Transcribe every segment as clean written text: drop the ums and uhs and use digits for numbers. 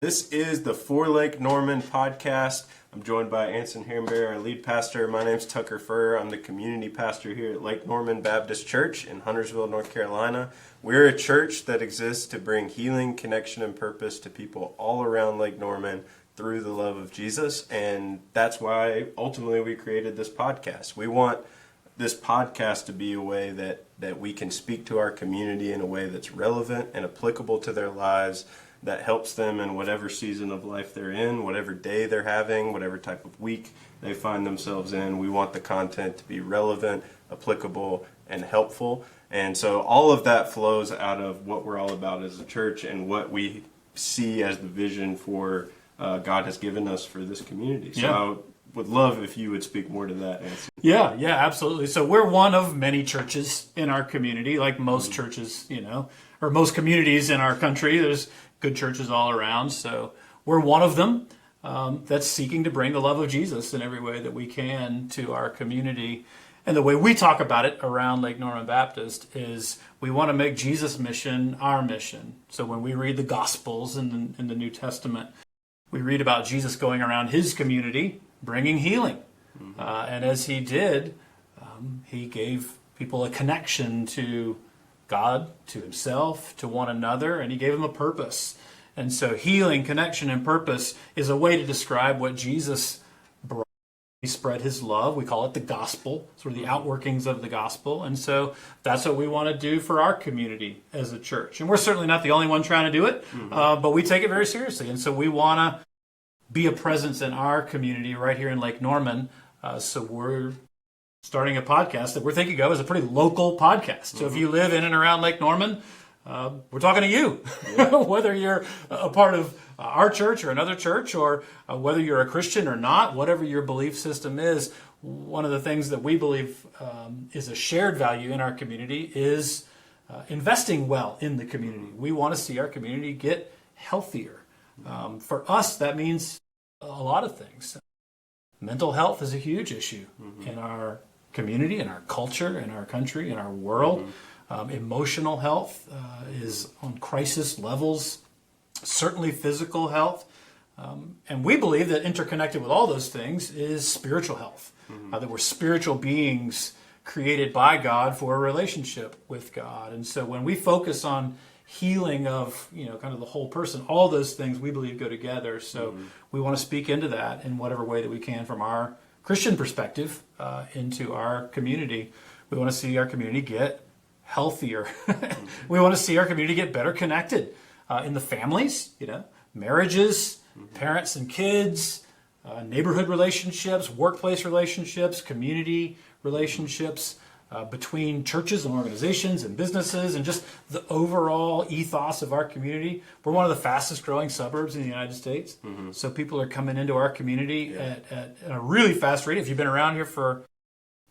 This is the For Lake Norman podcast. I'm joined by Anson Harenberry, our lead pastor. My name's Tucker Furr. I'm the community pastor here at Lake Norman Baptist Church in Huntersville, North Carolina. We're a church that exists to bring healing, connection, and purpose to people all around Lake Norman through the love of Jesus. And that's why ultimately we created this podcast. We want this podcast to be a way that we can speak to our community in a way that's relevant and applicable to their lives, that helps them in whatever season of life they're in, whatever day they're having, whatever type of week they find themselves in. We want the content to be relevant, applicable, and helpful. And so all of that flows out of what we're all about as a church and what we see as the vision for God has given us for this community. So I would love if you would speak more to that, Nancy. Yeah, absolutely. So we're one of many churches in our community, like most churches, or most communities in our country. There's good churches all around. So we're one of them that's seeking to bring the love of Jesus in every way that we can to our community. And the way we talk about it around Lake Norman Baptist is we want to make Jesus' mission our mission. So when we read the Gospels in the New Testament, we read about Jesus going around his community bringing healing. And as he did, he gave people a connection to God, to himself, to one another, and he gave them a purpose. And so healing, connection, and purpose is a way to describe what Jesus brought. He spread his love. We call it the gospel, sort of the outworkings of the gospel. And so that's what we want to do for our community as a church. And we're certainly not the only one trying to do it, but we take it very seriously. And so we want to be a presence in our community right here in Lake Norman. So we're starting a podcast that we're thinking of as a pretty local podcast. So if you live in and around Lake Norman, we're talking to you, whether you're a part of our church or another church, or whether you're a Christian or not, whatever your belief system is. One of the things that we believe is a shared value in our community is investing well in the community. We want to see our community get healthier. For us, that means a lot of things. Mental health is a huge issue in our community, in our culture, in our country, in our world. Emotional health is on crisis levels, certainly physical health. And we believe that interconnected with all those things is spiritual health, that we're spiritual beings created by God for a relationship with God. And so when we focus on healing of, kind of the whole person, all those things we believe go together. So we want to speak into that in whatever way that we can from our Christian perspective into our community. We want to see our community get healthier. We want to see our community get better connected in the families, marriages, parents and kids, neighborhood relationships, workplace relationships, community relationships, between churches and organizations and businesses, and just the overall ethos of our community. We're one of the fastest growing suburbs in the United States. So people are coming into our community at a really fast rate. If you've been around here for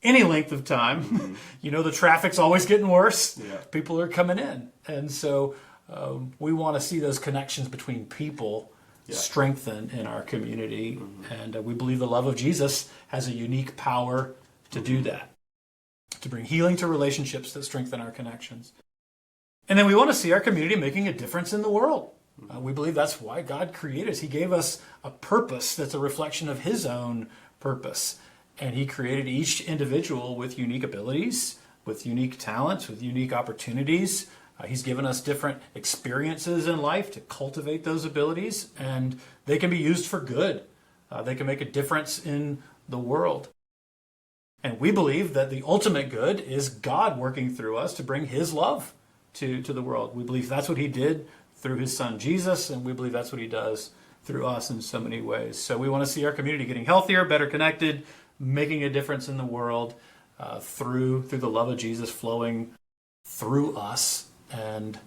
any length of time, the traffic's always getting worse. People are coming in. And so we want to see those connections between people strengthen in our community. And we believe the love of Jesus has a unique power to do that, to bring healing to relationships that strengthen our connections. And then we want to see our community making a difference in the world. We believe that's why God created us. He gave us a purpose that's a reflection of his own purpose. And he created each individual with unique abilities, with unique talents, with unique opportunities. He's given us different experiences in life to cultivate those abilities, and they can be used for good. They can make a difference in the world. And we believe that the ultimate good is God working through us to bring his love to the world. We believe that's what he did through his son Jesus, and we believe that's what he does through us in so many ways. So we want to see our community getting healthier, better connected, making a difference in the world through the love of Jesus flowing through us. And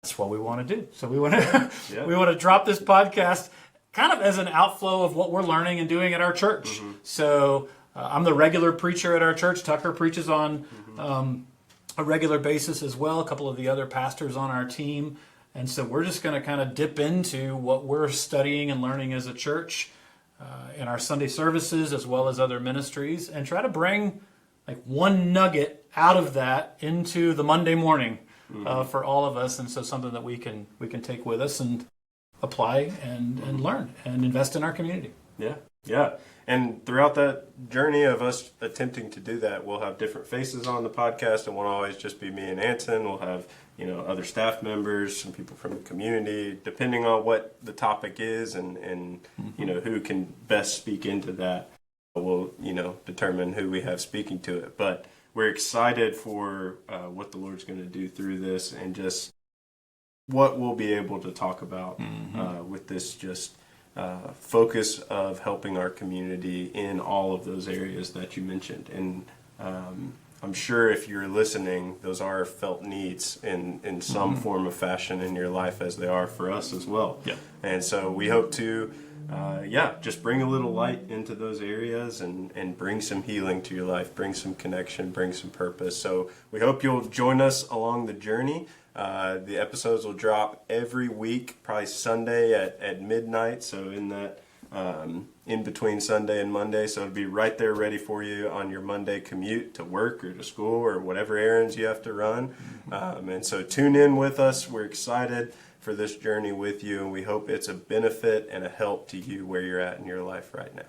that's what we want to do. So we want to drop this podcast kind of as an outflow of what we're learning and doing at our church. So I'm the regular preacher at our church. Tucker preaches on a regular basis as well. A couple of the other pastors on our team. And so we're just going to kind of dip into what we're studying and learning as a church in our Sunday services as well as other ministries, and try to bring like one nugget out of that into the Monday morning for all of us. And so something that we can take with us and apply and learn and invest in our community. Yeah, yeah. And throughout that journey of us attempting to do that, we'll have different faces on the podcast. It won't always just be me and Anson. We'll have, other staff members, some people from the community, depending on what the topic is and who can best speak into that. We'll, determine who we have speaking to it. But we're excited for what the Lord's going to do through this and just what we'll be able to talk about with this focus of helping our community in all of those areas that you mentioned. And I'm sure if you're listening, those are felt needs in some form of fashion in your life, as they are for us as well. Yeah. And so we hope to, just bring a little light into those areas and bring some healing to your life, bring some connection, bring some purpose. So we hope you'll join us along the journey. The episodes will drop every week, probably Sunday at midnight. So in that, in between Sunday and Monday. So it'll be right there ready for you on your Monday commute to work or to school or whatever errands you have to run. And so tune in with us. We're excited for this journey with you, and we hope it's a benefit and a help to you where you're at in your life right now.